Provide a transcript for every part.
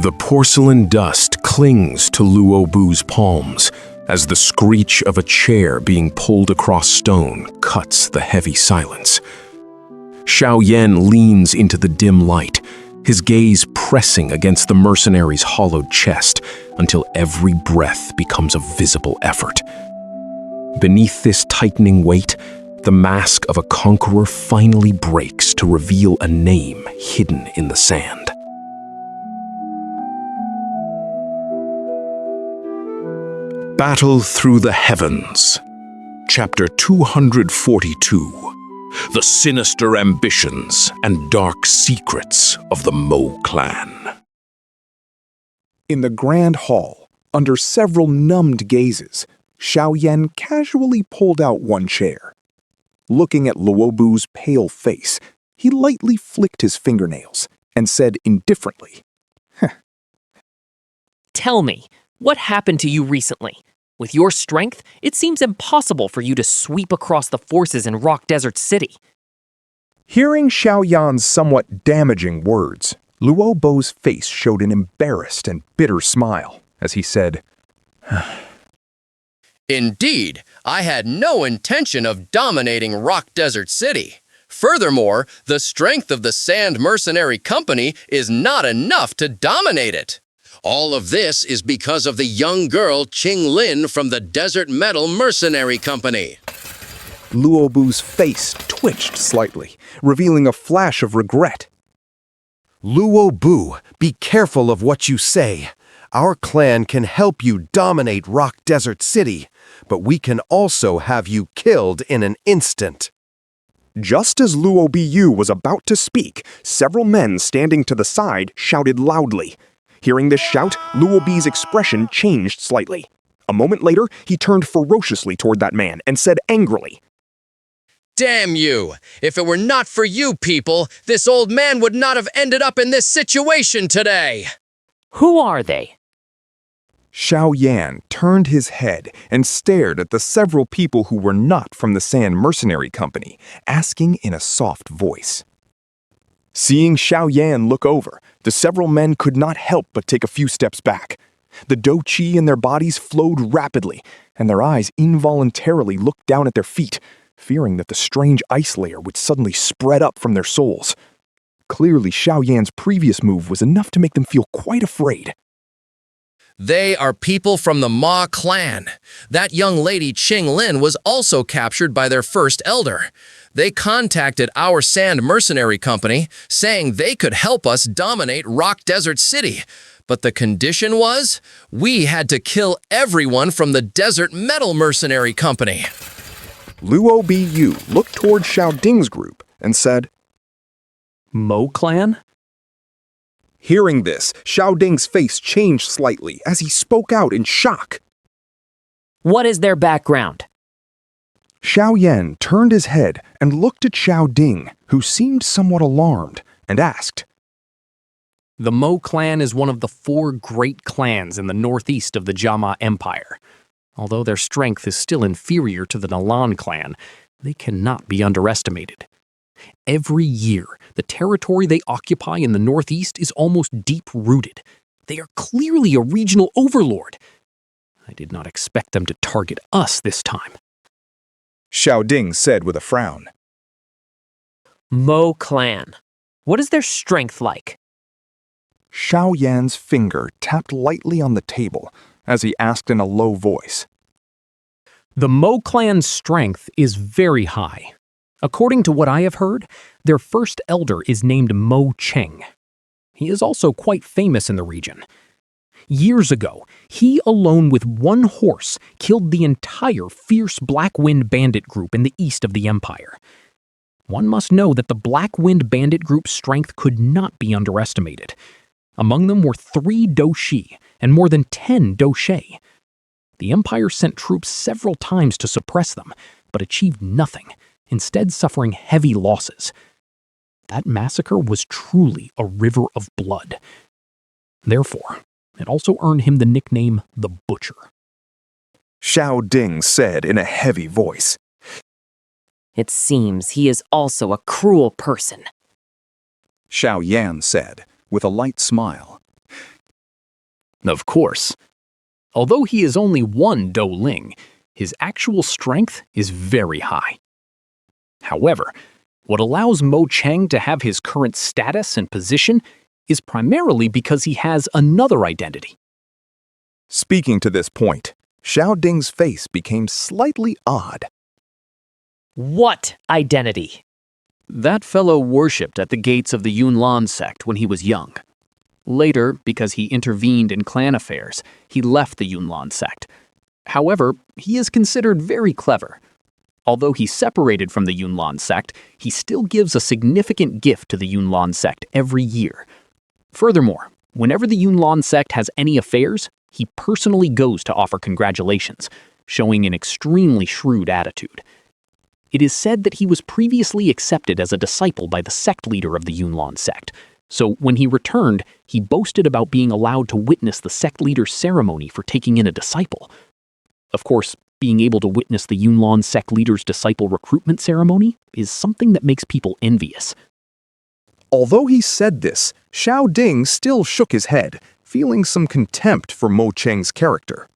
The porcelain dust clings to Luo Bu's palms as the screech of a chair being pulled across stone cuts the heavy silence. Xiao Yan leans into the dim light, his gaze pressing against the mercenary's hollowed chest until every breath becomes a visible effort. Beneath this tightening weight, the mask of a conqueror finally breaks to reveal a name hidden in the sand. Battle Through the Heavens, Chapter 242. The Sinister Ambitions and Dark Secrets of the Mo Clan. In the grand hall, under several numbed gazes, Xiao Yan casually pulled out one chair. Looking at Luo Bu's pale face, he lightly flicked his fingernails and said indifferently, Tell me, what happened to you recently? With your strength, it seems impossible for you to sweep across the forces in Rock Desert City. Hearing Xiao Yan's somewhat damaging words, Luo Bu's face showed an embarrassed and bitter smile as he said, Indeed, I had no intention of dominating Rock Desert City. Furthermore, the strength of the Sand Mercenary Company is not enough to dominate it. All of this is because of the young girl Qing Lin from the Desert Metal Mercenary Company. Luo Bu's face twitched slightly, revealing a flash of regret. Luo Bu, be careful of what you say. Our clan can help you dominate Rock Desert City, but we can also have you killed in an instant. Just as Luo Bu was about to speak, several men standing to the side shouted loudly. Hearing this shout, Luo Bu's expression changed slightly. A moment later, he turned ferociously toward that man and said angrily, Damn you! If it were not for you people, this old man would not have ended up in this situation today! Who are they? Xiao Yan turned his head and stared at the several people who were not from the Sand Mercenary Company, asking in a soft voice. Seeing Xiao Yan look over, the several men could not help but take a few steps back. The Dou Qi in their bodies flowed rapidly, and their eyes involuntarily looked down at their feet, fearing that the strange ice layer would suddenly spread up from their souls. Clearly, Xiao Yan's previous move was enough to make them feel quite afraid. They are people from the Ma clan. That young lady Qing Lin was also captured by their first elder. They contacted our Sand Mercenary Company, saying they could help us dominate Rock Desert City. But the condition was, we had to kill everyone from the Desert Metal Mercenary Company. Luo Bu looked toward Xiao Ding's group and said, Mo Clan? Hearing this, Xiao Ding's face changed slightly as he spoke out in shock. What is their background? Xiao Yan turned his head and looked at Xiao Ding, who seemed somewhat alarmed, and asked, The Mo clan is one of the 4 great clans in the northeast of the Jama Empire. Although their strength is still inferior to the Nalan clan, they cannot be underestimated. Every year, the territory they occupy in the northeast is almost deep-rooted. They are clearly a regional overlord. I did not expect them to target us this time. Xiao Ding said with a frown. Mo Clan. What is their strength like? Xiao Yan's finger tapped lightly on the table as he asked in a low voice. The Mo clan's strength is very high. According to what I have heard, their first elder is named Mo Cheng. He is also quite famous in the region. Years ago, he alone with one horse killed the entire fierce Black Wind bandit group in the east of the empire. One must know that the Black Wind bandit group's strength could not be underestimated. Among them were 3 Dou Qi and more than 10 Dou Shui. The empire sent troops several times to suppress them, but achieved nothing, instead suffering heavy losses. That massacre was truly a river of blood. Therefore, it also earned him the nickname the Butcher. Xiao Ding said in a heavy voice. It seems he is also a cruel person. Xiao Yan said, with a light smile. Of course. Although he is only one Dou Ling, his actual strength is very high. However, what allows Mo Cheng to have his current status and position is primarily because he has another identity. Speaking to this point, Xiao Ding's face became slightly odd. What identity? That fellow worshipped at the gates of the Yunlan sect when he was young. Later, because he intervened in clan affairs, he left the Yunlan sect. However, he is considered very clever. Although he separated from the Yunlan sect, he still gives a significant gift to the Yunlan sect every year. Furthermore, whenever the Yunlan sect has any affairs, he personally goes to offer congratulations, showing an extremely shrewd attitude. It is said that he was previously accepted as a disciple by the sect leader of the Yunlan sect, so when he returned, he boasted about being allowed to witness the sect leader's ceremony for taking in a disciple. Of course, being able to witness the Yunlan sect leader's disciple recruitment ceremony is something that makes people envious. Although he said this, Xiao Ding still shook his head, feeling some contempt for Mo Cheng's character.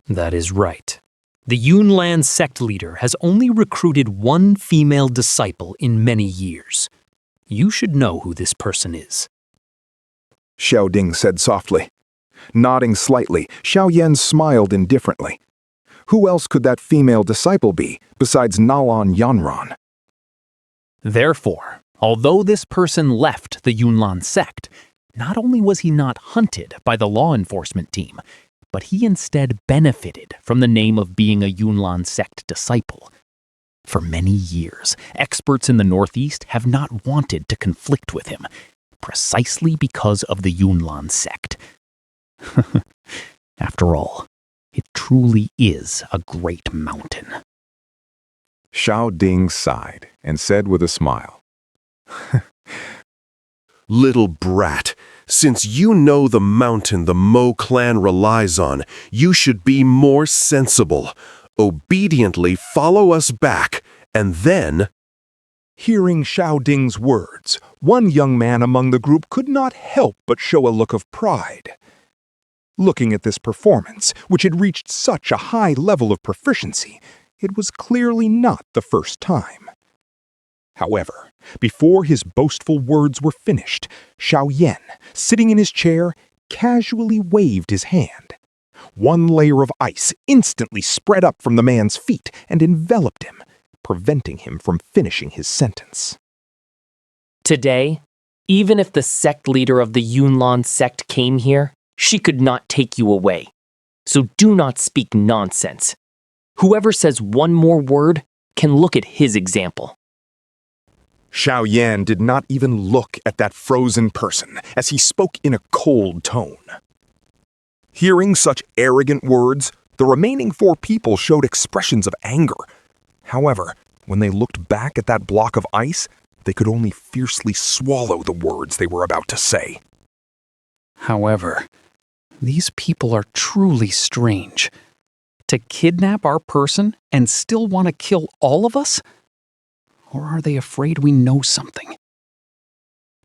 That is right. The Yunlan sect leader has only recruited one female disciple in many years. You should know who this person is. Xiao Ding said softly. Nodding slightly, Xiao Yan smiled indifferently. Who else could that female disciple be, besides Nalan Yanran? Therefore, although this person left the Yunlan sect, not only was he not hunted by the law enforcement team, but he instead benefited from the name of being a Yunlan sect disciple. For many years, experts in the Northeast have not wanted to conflict with him, precisely because of the Yunlan sect. After all, it truly is a great mountain. Xiao Ding sighed and said with a smile. Little brat, since you know the mountain the Mo clan relies on, you should be more sensible. Obediently follow us back, and then... Hearing Xiao Ding's words, one young man among the group could not help but show a look of pride. Looking at this performance, which had reached such a high level of proficiency, it was clearly not the first time. However, before his boastful words were finished, Xiao Yan, sitting in his chair, casually waved his hand. One layer of ice instantly spread up from the man's feet and enveloped him, preventing him from finishing his sentence. Today, even if the sect leader of the Yunlan sect came here, she could not take you away. So do not speak nonsense. Whoever says one more word can look at his example. Xiao Yan did not even look at that frozen person as he spoke in a cold tone. Hearing such arrogant words, the remaining four people showed expressions of anger. However, when they looked back at that block of ice, they could only fiercely swallow the words they were about to say. However, these people are truly strange. To kidnap our person and still want to kill all of us? Or are they afraid we know something?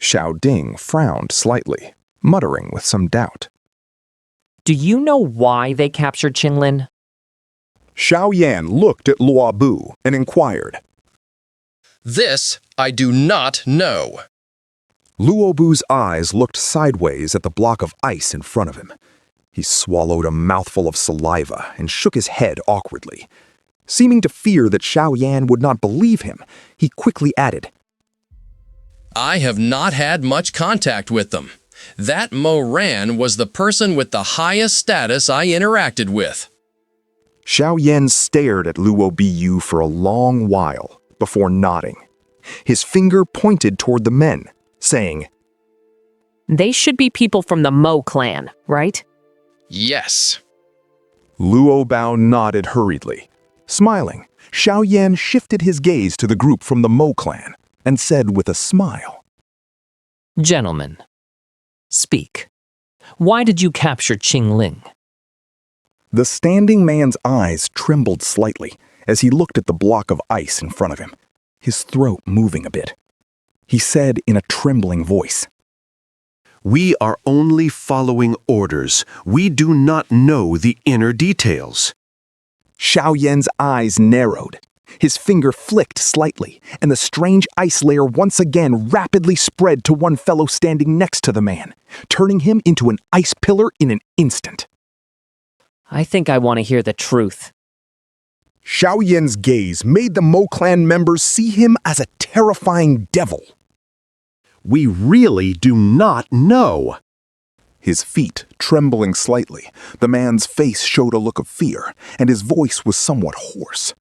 Xiao Ding frowned slightly, muttering with some doubt. Do you know why they captured Qinglin? Xiao Yan looked at Luo Bu and inquired. This I do not know. Luo Bu's eyes looked sideways at the block of ice in front of him. He swallowed a mouthful of saliva and shook his head awkwardly. Seeming to fear that Xiao Yan would not believe him, he quickly added, I have not had much contact with them. That Mo Ran was the person with the highest status I interacted with. Xiao Yan stared at Luo Bu for a long while before nodding. His finger pointed toward the men, saying, They should be people from the Mo clan, right? Yes. Luo Bao nodded hurriedly. Smiling, Xiao Yan shifted his gaze to the group from the Mo clan and said with a smile, Gentlemen, speak. Why did you capture Qingling? The standing man's eyes trembled slightly as he looked at the block of ice in front of him, his throat moving a bit. He said in a trembling voice, We are only following orders. We do not know the inner details. Xiaoyan's eyes narrowed. His finger flicked slightly, and the strange ice layer once again rapidly spread to one fellow standing next to the man, turning him into an ice pillar in an instant. I think I want to hear the truth. Xiaoyan's gaze made the Mo clan members see him as a terrifying devil. We really do not know. His feet trembling slightly, the man's face showed a look of fear, and his voice was somewhat hoarse.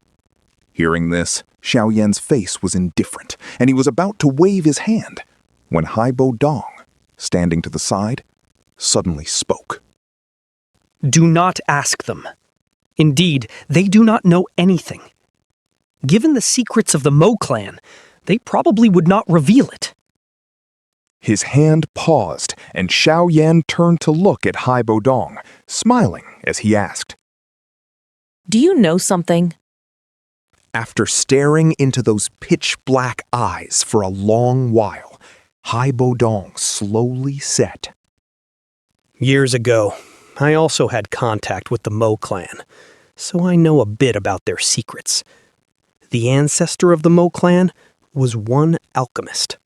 Hearing this, Xiaoyan's face was indifferent, and he was about to wave his hand when Haibo Dong, standing to the side, suddenly spoke. Do not ask them. Indeed, they do not know anything. Given the secrets of the Mo clan, they probably would not reveal it. His hand paused, and Xiaoyan turned to look at Haibo Dong, smiling as he asked. Do you know something? After staring into those pitch-black eyes for a long while, Haibo Dong slowly said, Years ago, I also had contact with the Mo clan, so I know a bit about their secrets. The ancestor of the Mo clan was one alchemist.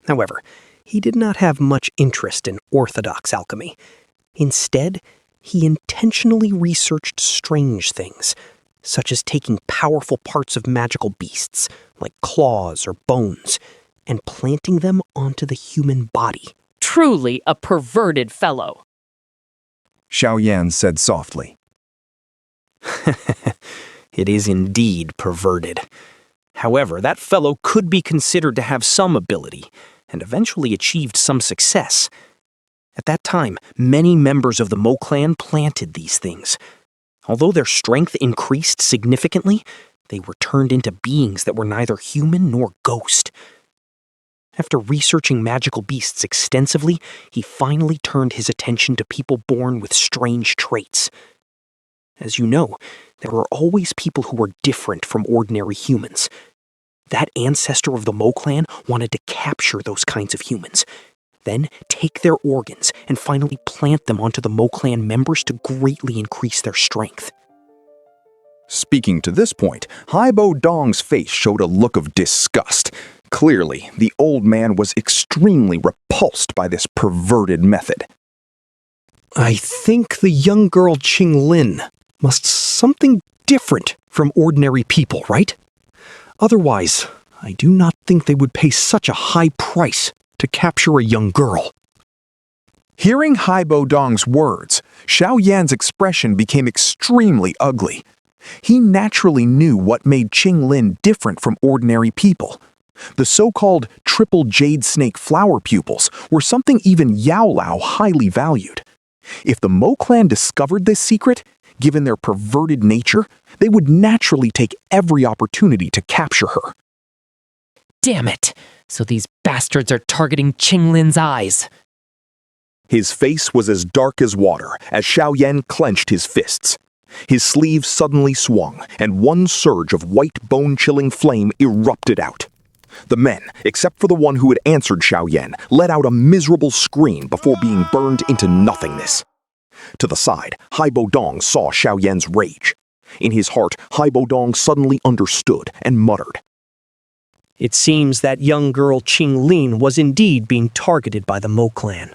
However, he did not have much interest in orthodox alchemy. Instead, he intentionally researched strange things, such as taking powerful parts of magical beasts, like claws or bones, and planting them onto the human body. Truly a perverted fellow. Xiaoyan said softly. It is indeed perverted. However, that fellow could be considered to have some ability, and eventually achieved some success. At that time, many members of the Mo clan planted these things. Although their strength increased significantly, they were turned into beings that were neither human nor ghost. After researching magical beasts extensively, he finally turned his attention to people born with strange traits. As you know, there are always people who are different from ordinary humans. That ancestor of the Mo clan wanted to capture those kinds of humans, then take their organs and finally plant them onto the Mo clan members to greatly increase their strength. Speaking to this point, Haibo Dong's face showed a look of disgust. Clearly, the old man was extremely repulsed by this perverted method. I think the young girl Qing Lin must something different from ordinary people, right? Otherwise, I do not think they would pay such a high price to capture a young girl. Hearing Haibo Dong's words, Xiaoyan's expression became extremely ugly. He naturally knew what made Qing Lin different from ordinary people. The so-called triple jade snake flower pupils were something even Yao Lao highly valued. If the Mo clan discovered this secret, given their perverted nature, they would naturally take every opportunity to capture her. Damn it! So these bastards are targeting Qing Lin's eyes. His face was as dark as water as Xiaoyan clenched his fists. His sleeve suddenly swung, and one surge of white bone-chilling flame erupted out. The men, except for the one who had answered Xiaoyan, let out a miserable scream before being burned into nothingness. To the side, Haibo Dong saw Xiaoyan's rage. In his heart, Haibo Dong suddenly understood and muttered. It seems that young girl Qing Lin was indeed being targeted by the Mo clan.